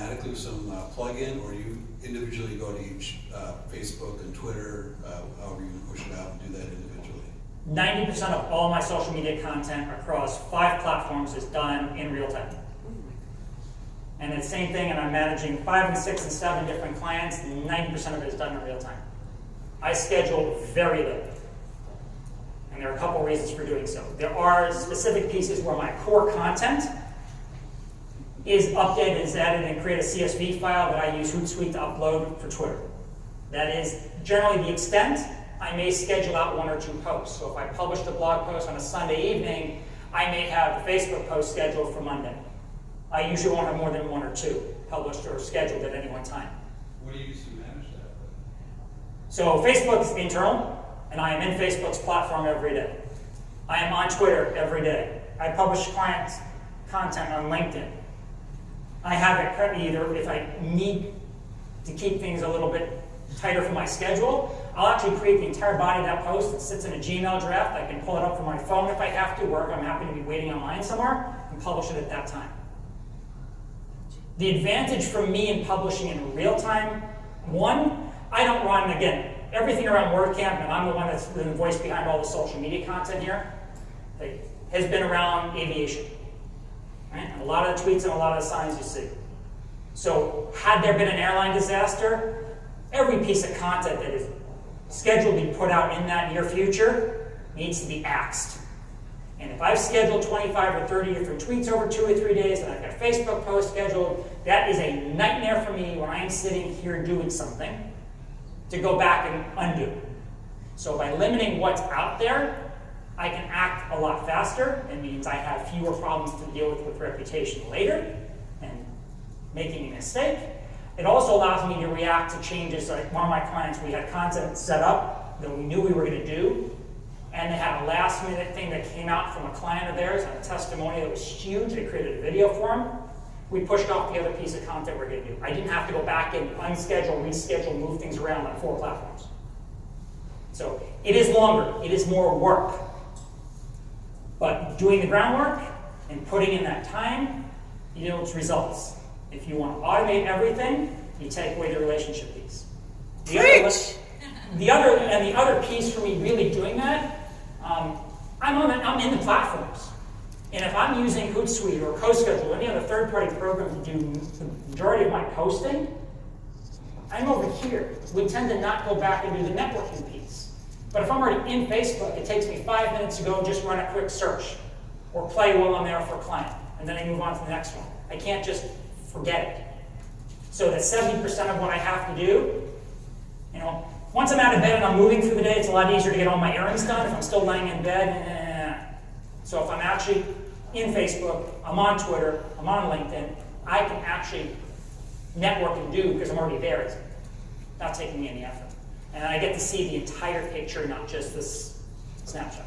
automatically with some plug-in, or you individually go to each Facebook and Twitter, however you push it out and do that individually? 90% of all my social media content across 5 platforms is done in real time. And the same thing, and I'm managing 5 and 6 and 7 different clients, 90% of it is done in real time. I schedule very little. And there are a couple reasons for doing so. There are specific pieces where my core content is updated, is added, and create a CSV file that I use Hootsuite to upload for Twitter. That is generally the extent. I may schedule out 1 or 2 posts. So if I published a blog post on a Sunday evening, I may have the Facebook post scheduled for Monday. I usually won't have more than 1 or 2 published or scheduled at any one time. What do you use to manage that? So Facebook is internal, and I am in Facebook's platform every day. I am on Twitter every day. I publish client content on LinkedIn. I have it prepped either if I need to keep things a little bit tighter for my schedule. I'll actually create the entire body of that post. It sits in a Gmail draft. I can pull it up from my phone if I have to, or if I'm happy to be waiting online somewhere, and publish it at that time. The advantage for me in publishing in real time, one, I don't run, again, everything around WordCamp, and I'm the one that's been the voice behind all the social media content here, has been around aviation. Right? And a lot of the tweets and a lot of the signs you see. So had there been an airline disaster, every piece of content that is scheduled to be put out in that near future needs to be axed. And if I've scheduled 25 or 30 different tweets over 2 or 3 days, and I've got a Facebook post scheduled, that is a nightmare for me when I am sitting here doing something to go back and undo. So by limiting what's out there, I can act a lot faster. It means I have fewer problems to deal with reputation later and making a mistake. It also allows me to react to changes. Like one of my clients, we had content set up that we knew we were going to do, and they had a last minute thing that came out from a client of theirs, a testimony that was huge. They created a video for them. We pushed off the other piece of content we're going to do. I didn't have to go back and unschedule, reschedule, move things around on 4 platforms. So it is longer. It is more work. But doing the groundwork and putting in that time yields results. If you want to automate everything, you take away the relationship piece. The other piece for me really doing that, I'm in the platforms. And if I'm using Hootsuite or CoSchedule or any other third-party program to do the majority of my posting, I'm over here. We tend to not go back and do the networking piece. But if I'm already in Facebook, it takes me 5 minutes to go and just run a quick search or play while I'm there for a client, and then I move on to the next one. I can't just forget it. So that 70% of what I have to do, once I'm out of bed and I'm moving through the day, it's a lot easier to get all my errands done. If I'm still laying in bed, So if I'm actually in Facebook, I'm on Twitter, I'm on LinkedIn, I can actually network and do because I'm already there. It's not taking me any effort. And I get to see the entire picture, not just this snapshot.